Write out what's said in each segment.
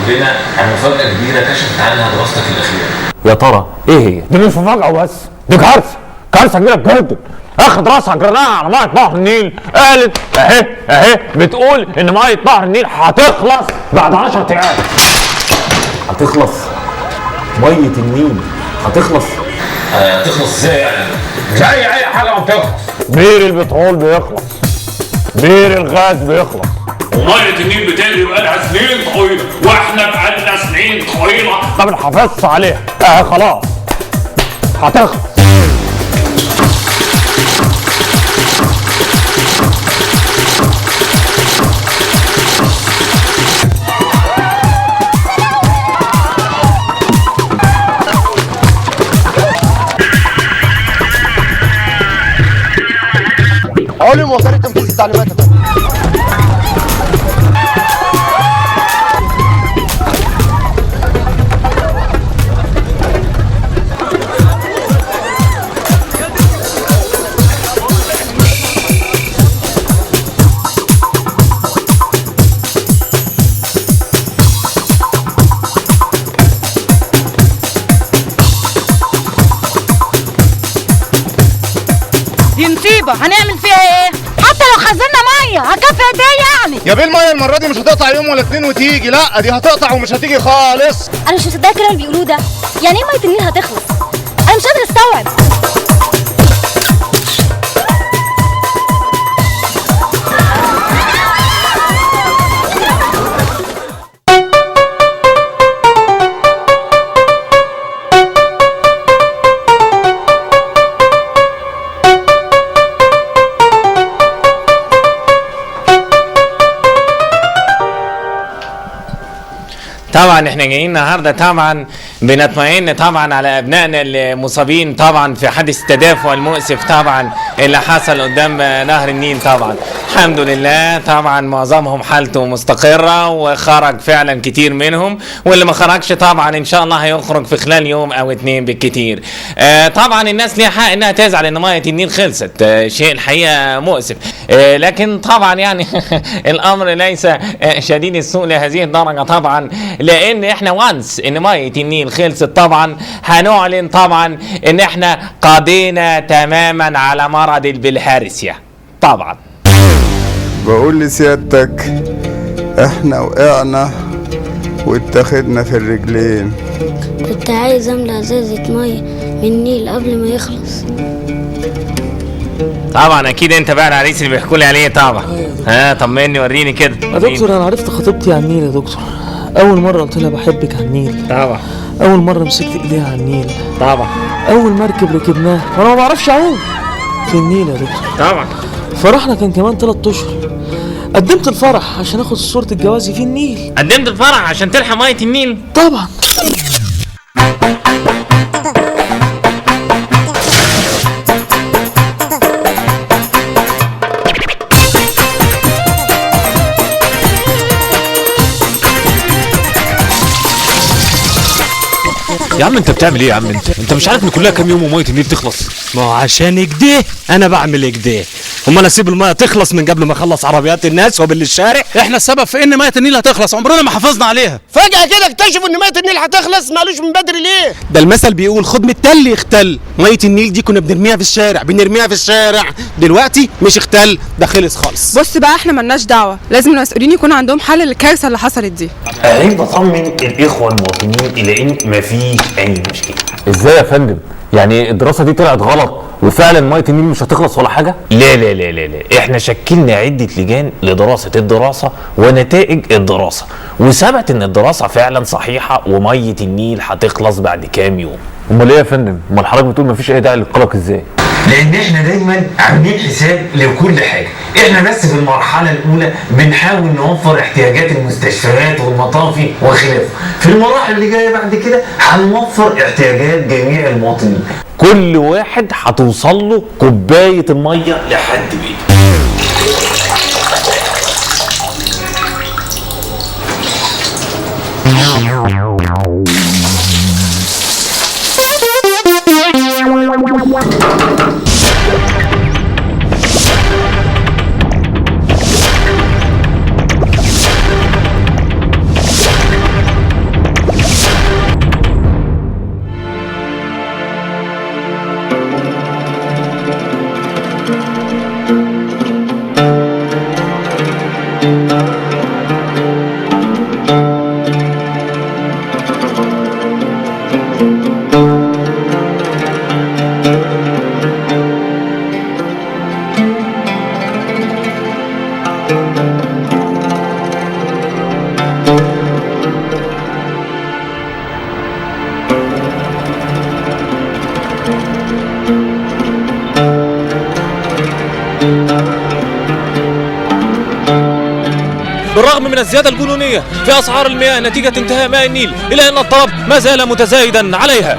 لنا عن مفاجاه كبيره كشفت عنها دراستك الاخيره. يا ترى ايه هي؟ دي مش مفاجأة بس، دي كارثة كبيرة جدا. اخر دراسة اجرناها على مية نهر النيل قالت اهي بتقول ان مية نهر النيل هتخلص بعد 10 ايام. هتخلص؟ مية النيل هتخلص؟ تخلص ازاي يعني؟ زي اي حاجة ما بتخلص. بير البترول بيخلص، بير الغاز بيخلص، ومية النيل بتجري بقالها سنين طويلة، واحنا بقالنا سنين طويلة ما بنحافظش عليها. خلاص هتخلص. اقول لهم وزاره تنفيذ التعليمات. دي مصيبة، هنعمل فيها ايه؟ حتى لو خزنا مية هكفي قد ايه يعني؟ يا بيه الميه المره دي مش هتقطع يوم ولا اتنين وتيجي، لا دي هتقطع ومش هتيجي خالص. انا مش مصدقه الكلام اللي بيقولوه ده. يعني ايه ميه النيل هتخلص؟ انا مش قادره استوعب. طبعا احنا جايين النهارده طبعا بنطمئن طبعا على ابنائنا المصابين طبعا في حادث التدافع المؤسف طبعا اللي حصل قدام نهر النيل. طبعا الحمد لله طبعا معظمهم حالته مستقره وخرج فعلا كتير منهم، واللي ما خرجش طبعا ان شاء الله هيخرج في خلال يوم او اتنين بالكتير. طبعا الناس ليها حق انها تزعل ان ميه النيل خلصت، شيء الحقيقه مؤسف، لكن طبعا يعني الامر ليس شديد السوء لهذه الدرجه طبعا، لان احنا وانس ان ميه النيل خلصت طبعا هنعلن طبعا ان احنا قضينا تماما على مرض البلهارسيا طبعا. بقول لسيادتك احنا وقعنا واتخذنا في الرجلين. كنت عايز املى ازازه ميه من النيل قبل ما يخلص. طبعا اكيد انت بقى العريس اللي بيحكوا لي عليه طبعا. طمني وريني كده يا دكتور. انا عرفت خطيبتي على النيل يا دكتور. اول مره قلت لها بحبك على النيل طبعا. اول مره مسكت ايديها على النيل طبعا. اول مركب ركبناه وانا ما بعرفش اعوم في النيل يا دكتور طبعا. فرحنا كان كمان 3 اشهر. قدمت الفرح عشان اخد صورة الجواز في النيل. قدمت الفرح عشان تلحق ميه النيل طبعا. يا عم انت بتعمل ايه يا عم؟ انت مش عارف ان كلها كام يوم وميه النيل تخلص؟ ما هو عشان كده انا بعمل كده. امال انا اسيب الميه تخلص من قبل ما اخلص عربيات الناس وبالشارع؟ احنا السبب في ان ميه النيل هتخلص، عمرنا ما حافظنا عليها. فجاه كده اكتشفوا ان ميه النيل هتخلص، ما قالوش من بدري ليه؟ ده المثل بيقول خد من التل يختل. ميه النيل دي كنا بنرميها في الشارع دلوقتي مش اختل، ده خلص خالص. بص بقى احنا ملناش دعوه، لازم المسؤولين يكون عندهم حل للكارثه اللي حصلت دي. أريد أطمن الإخوة المواطنين إلى إن مفيش أي مشكلة. ازاي يا فندم؟ يعني الدراسة دي طلعت غلط وفعلا مية النيل مش هتخلص ولا حاجة؟ لا لا لا لا لا، احنا شكلنا عدة لجان لدراسة الدراسة ونتائج الدراسة، وثبت ان الدراسة فعلا صحيحة ومية النيل هتخلص بعد كام يوم. امال ايه يا فندم؟ امال حضرتك بتقول مفيش اي داعي للقلق ازاي؟ لان احنا دايما عاملين حساب لكل حاجة، احنا بس في المرحلة الاولى بنحاول نوفر احتياجات المستشفيات والمطافي وخلافه، في المراحل اللي جاية بعد كده هنوفر احتياجات جميع المواطنين، كل واحد هتوصل له كوباية المية لحد بيته. بالرغم من الزيادة الجنونية في أسعار المياه نتيجة انتهاء ماء النيل، إلا أن الطلب ما زال متزايدا عليها.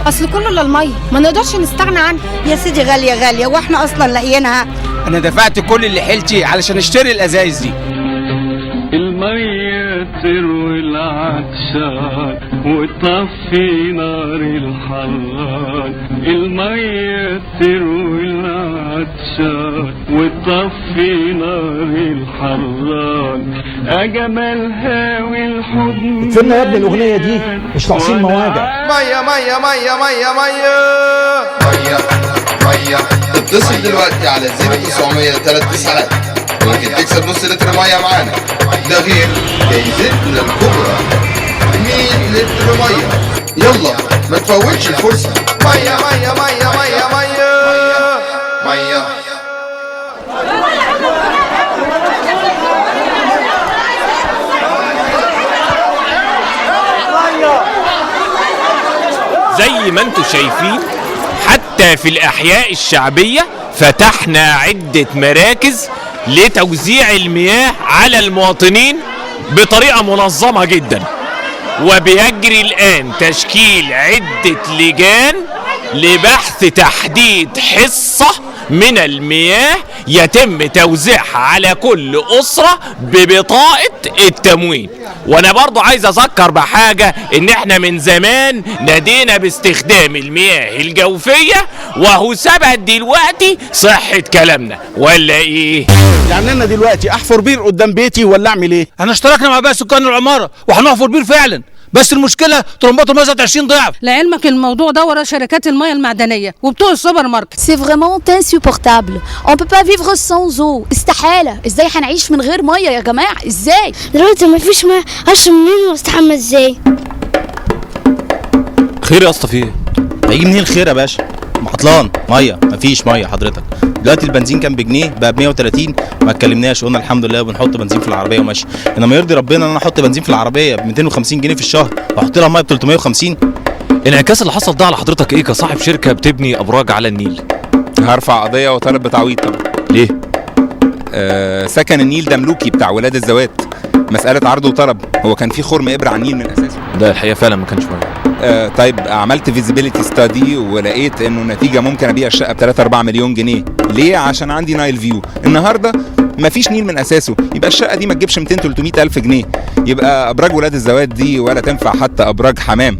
اصل كله للميه ما نقدرش نستغنى عنها. يا سيدي غاليه غاليه واحنا اصلا لاقيينها. انا دفعت كل اللي حيلتي علشان اشتري الازايز دي. المية تروي العطشان وتطفي نار الحران، المية تروي العطشان وتطفي نار الحران، أجملها والحضن. فينا يا ابني الأغنية دي مش ناقصين مواجع. مية مية مية مية مية مية. اتصل دلوقتي على 0900 3 ممكن تكسب نص لتر مية معانا، ده غير جايزتنا الكبرى 100 لتر مية. يلا ما تفوتش الفرصة. مية مية مية مية مية مية. زي ما انتم شايفين حتى في الأحياء الشعبية فتحنا عدة مراكز لتوزيع المياه على المواطنين بطريقة منظمة جدا، وبيجري الآن تشكيل عدة لجان لبحث تحديد حصة من المياه يتم توزيعها على كل أسرة ببطاقة التموين. وانا برضو عايز اذكر بحاجة ان احنا من زمان نادينا باستخدام المياه الجوفية وهو ثبت دلوقتي صحة كلامنا، ولا ايه؟ يعني انا دلوقتي احفر بير قدام بيتي ولا اعمل ايه؟ احنا اشتركنا مع باقي سكان العمارة وهنحفر بير فعلا، بس المشكله طلبات الميه زادت 20 ضعف. لعلمك الموضوع ده ورا شركات الميه المعدنيه وبتوع السوبر ماركت. سي فريمون انسوبورتابل، اون بو با فيفر سانز او. استحاله، ازاي هنعيش من غير ميه يا جماعه؟ ازاي؟ دلوقتي مفيش ميه، اشرب منين واستحمى ازاي؟ خير يا اسطى في ايه؟ هيجي منين الخير يا باشا؟ عطلان ميه، مفيش ميه حضرتك. دلوقتي البنزين كان بجنيه بقى ب 130، ما اتكلمناش قلنا الحمد لله وبنحط بنزين في العربيه وماشي. انما يرضي ربنا ان انا احط بنزين في العربيه ب 250 جنيه في الشهر واحط لها ميه ب 350؟ الانعكاس اللي حصل ده على حضرتك ايه كصاحب شركه بتبني ابراج على النيل؟ هرفع قضيه وطالب بتعويض طبعا. ليه؟ سكن النيل ده ملوكي بتاع ولاد الزوات، مساله عرض وطلب، هو كان في خرم ابره على النيل من اساسه. ده الحقيقه فعلا ما كانش مهم. طيب عملت فيزيبيليتي ستادي ولقيت انه النتيجه ممكن ابيع الشقه ب 3-4 مليون جنيه. ليه؟ عشان عندي نايل فيو. النهارده مفيش نيل من اساسه، يبقى الشقه دي ما تجيبش 200-300 الف جنيه، يبقى ابراج ولاد الزوات دي ولا تنفع حتى ابراج حمام.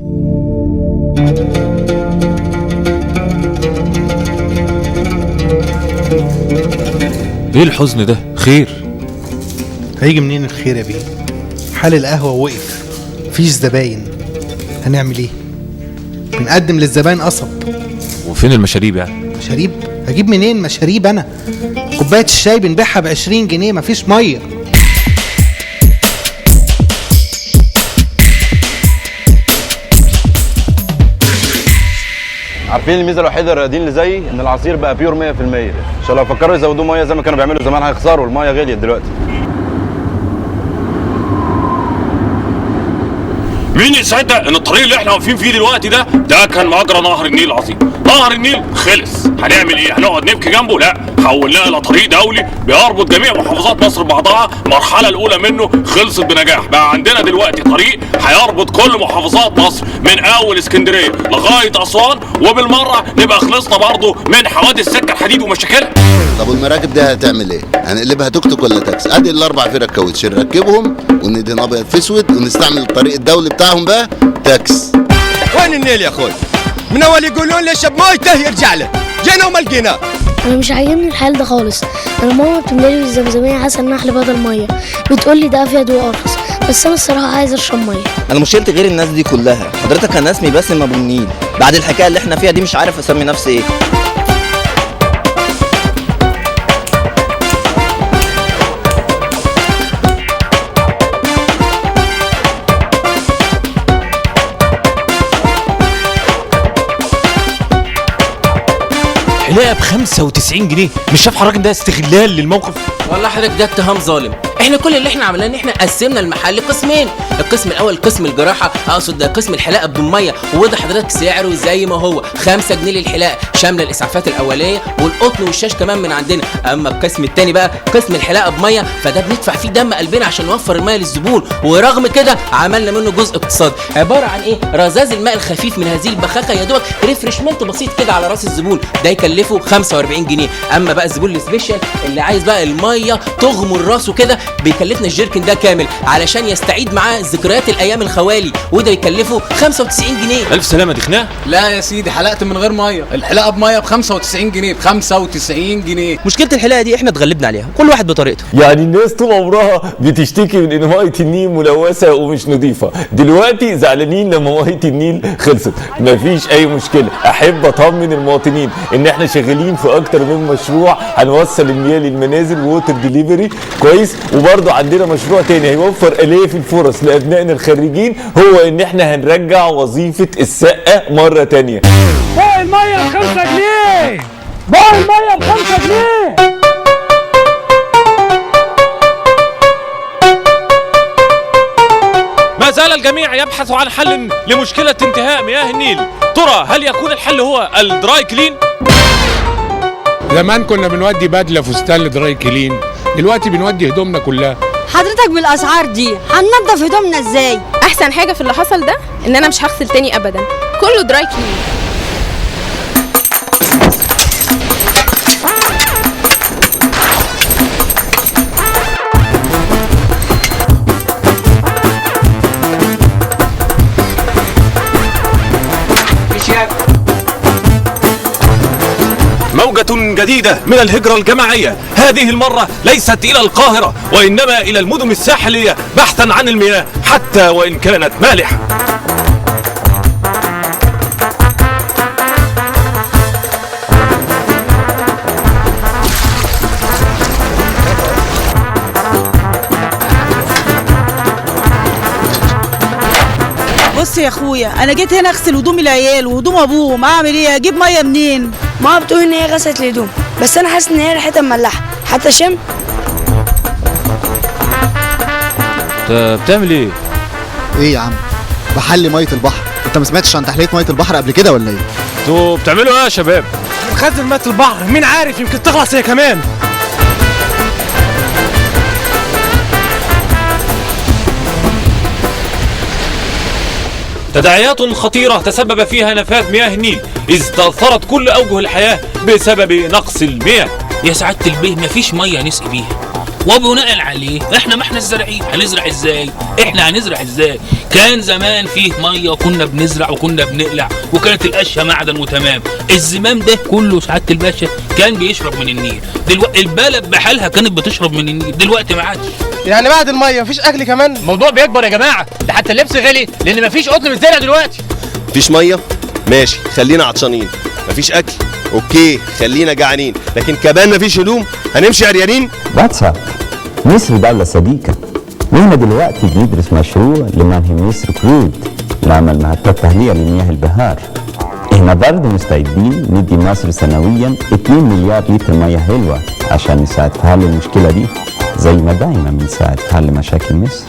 ايه الحزن ده؟ خير؟ هيجي منين الخير يا بيه؟ حال القهوه وقف، مفيش زباين، هنعمل ايه؟ بنقدم للزباين قصب. وفين المشاريب يعني؟ مشاريب؟ هجيب منين مشاريب انا؟ كوبايه الشاي بنبيعها ب 20 جنيه، مفيش ميه. عارفين الميزه الوحيده للرياضيين اللي زيي ان العصير بقى بيور 100%، عشان لو فكروا يزودوه ميه زي ما كانوا بيعملوا زمان هيخسروا، الميه غليت دلوقتي. مين يصدق ان الطريق اللي احنا واقفين فيه دلوقتي ده كان مجرى نهر النيل العظيم. نهر النيل خلص، هنعمل ايه؟ هنقعد نبكي جنبه؟ لا، حولناه الى طريق دولي بيربط جميع محافظات مصر ببعضها. المرحله الاولى منه خلصت بنجاح، بقى عندنا دلوقتي طريق هيربط كل محافظات مصر من اول اسكندريه لغايه اسوان، وبالمره نبقى خلصنا برضه من حوادث سكه الحديد ومشاكلها. طب والمراكب دي هتعمل ايه؟ هنقلبها توك توك ولا تاكسي؟ ادي الاربع فرق كاوتش نركبهم وندهن ابيض في اسود ونستعمل الطريق الدولي بتاعهم بقى تاكس. وين النيل يا اخوي؟ من اول يقولون لي شب مايته يرجع له، جينا وما لقيناه. انا مش عاجبني الحال ده خالص. انا ماما بتملي الزمزميه عسل نحل بدل ميه، بتقول لي ده افيد وارخص، بس انا الصراحه عايز اشرب ميه. انا مشكلتي غير الناس دي كلها، حضرتك انا اسمي باسم ابو النيل، بعد الحكايه اللي احنا فيها دي مش عارف اسمي نفسي ايه. حلاقه ب 95 جنيه، مش شايف حضرتك ده استغلال للموقف؟ والله حضرتك ده اتهام ظالم. احنا كل اللي احنا عملناه ان احنا قسمنا المحل قسمين. القسم الاول قسم الجراحه، اقصد ده قسم الحلاقه بدون ميه، وده حضرتك سعره زي ما هو 5 جنيه للحلاقه شامله الاسعافات الاوليه والقطن والشاش كمان من عندنا. اما القسم الثاني بقى قسم الحلاقه بميه، فده بندفع فيه دم قلبنا عشان نوفر الميه للزبون، ورغم كده عملنا منه جزء اقتصادي عباره عن ايه؟ رذاذ الماء الخفيف من هذه البخاخه يا دوبك ريفرشمنت بسيط كده على راس الزبون، ده يكلفه 45 جنيه. اما بقى الزبون السبيشال اللي عايز بقى الميه تغمر راسه كده بيكلفنا الجيركن ده كامل علشان يستعيد معاه ذكريات الايام الخوالي، وده يكلفه 95 جنيه. الف سلامه دخناه. لا يا سيدي حلقت من غير ميه، الحلاقه بميه ب 95 جنيه، ب 95 جنيه. مشكله الحلاقه دي احنا اتغلبنا عليها، كل واحد بطريقته. يعني الناس طول عمرها بتشتكي من ان ميه النيل ملوثه ومش نظيفه، دلوقتي زعلانين لما ميه النيل خلصت. مفيش اي مشكله، احب اطمن المواطنين ان احنا شغالين في اكتر من مشروع هنوصل المياه للمنازل ووتر ديليفري كويس، وبرضه عندنا مشروع تاني هيوفر الاف الفرص لابنائنا الخريجين، هو ان احنا هنرجع وظيفه السقه مره تانيه. باقي الميه ب 5 جنيه، باقي الميه ب 5 جنيه. ما زال الجميع يبحث عن حل لمشكلة انتهاء مياه النيل. ترى هل يكون الحل هو الدراي كلين؟ زمان كنا بنودي بدله فستان لدراي كلين، دلوقتي بنودي هدومنا كلها. حضرتك بالاسعار دي هننضف هدومنا ازاي؟ احسن حاجه في اللي حصل ده ان انا مش هغسل تاني ابدا، كله دراي كلين. موجة جديدة من الهجرة الجماعية، هذه المرة ليست إلى القاهرة وإنما إلى المدن الساحلية بحثا عن المياه حتى وإن كانت مالحة. بص يا اخويا، انا جيت هنا اغسل هدوم العيال وهدوم ابوهم، اعمل ايه؟ اجيب ميه منين؟ ماما بتقول ان هي غسلت الهدوم، بس انا حاسس ان هي ريحتها مملحه، حتى شم. انت بتعمل ايه؟ ايه يا عم؟ بحلي ميه البحر. انت ما سمعتش عن تحليه ميه البحر قبل كده ولا ايه؟ انتوا بتعملوا ايه يا شباب؟ بنخزن ميه البحر، مين عارف يمكن تخلص هي كمان. تداعيات خطيرة تسبب فيها نفاذ مياه النيل إذ تأثرت كل أوجه الحياة بسبب نقص المياه. يا سعادة البيه مفيش مية نسقي بيها، وبناء عليه احنا ما احنا الزارعين هنزرع ازاي؟ احنا هنزرع ازاي؟ كان زمان فيه ميه وكنا بنزرع وكنا بنقلع وكانت القشه معدن وتمام. الزمام ده كله سعاده الباشا كان بيشرب من النيل، دلوقتي البلد بحالها كانت بتشرب من النيل، دلوقتي ما عادش. يعني بعد الميه مفيش اكل كمان؟ الموضوع بيكبر يا جماعه، ده حتى اللبس غالي لان مفيش قطن بيتزرع دلوقتي. مفيش ميه؟ ماشي خلينا عطشانين. مفيش اكل؟ اوكي خلينا جعانين، لكن كمان مفيش هدوم هنمشي عريانين؟ واتساب مصر دولة صديقة، واحنا دلوقتي بندرس مشروع لمنهي مصر كرود نعمل محطات تهلية لمياه البحار. احنا برضه مستعدين ندي مصر سنويا 2 مليار لتر مياه حلوة عشان نساعد في حل المشكلة دي زي ما دايما بنساعد في حل مشاكل مصر.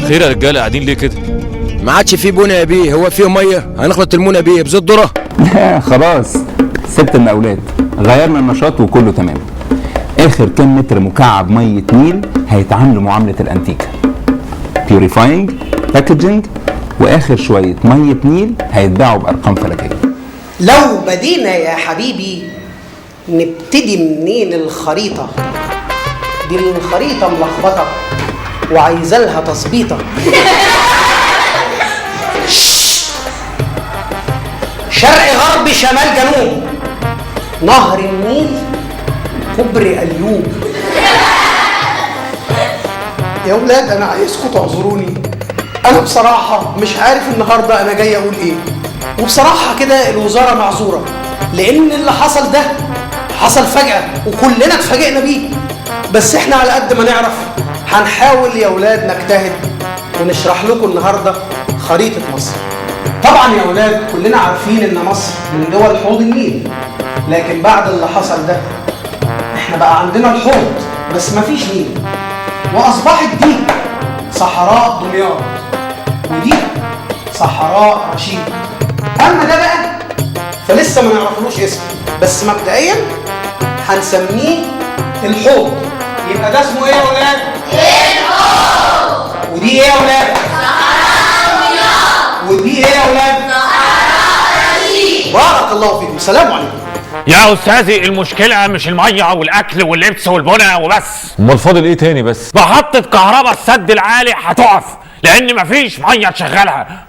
خير يا رجاله قاعدين ليه كده؟ ما عادش فيه بنا يا بيه، هو فيه ميه هنخلط المونه بيه بزيت ذره؟ لا خلاص سبت المقاولات، غيرنا النشاط وكله تمام. اخر كام متر مكعب ميه نيل هيتعاملوا معامله الانتيكه، بيوريفاينج، باكجينج، واخر شويه ميه نيل هيتباعوا بارقام فلكيه. لو بدينا يا حبيبي نبتدي منين الخريطه دي؟ الخريطه ملخبطه وعايزه لها تظبيطه. شرق غرب شمال جنوب، نهر النيل كوبري ايوب. يا ولاد انا عايزكم تعذروني، انا بصراحه مش عارف النهارده انا جاي اقول ايه. وبصراحة كده الوزارة معذورة، لأن اللي حصل ده حصل فجأة وكلنا اتفاجئنا بيه. بس احنا على قد ما نعرف هنحاول يا ولاد نجتهد ونشرح لكم النهاردة خريطة مصر. طبعا يا ولاد كلنا عارفين ان مصر من دول حوض النيل، لكن بعد اللي حصل ده احنا بقى عندنا الحوض بس مفيش نيل، واصبحت دي صحراء دمياط ودي صحراء رشيد. اما ده بقى فلسه ما نعرفلوش اسم، بس مبدئيا هنسميه الحوض. يبقى ده اسمه ايه يا ولاد؟ الحوض. ودي ايه يا ولاد؟ صحراء دمياط. ودي ايه يا ولاد؟ صحراء رشيد. بارك الله فيكم، سلام عليكم. يا استاذي المشكله مش الميه والاكل واللبس والبنى وبس. امال فاضل ايه تاني بس؟ محطه كهرباء السد العالي هتقف لان مفيش ميه تشغلها،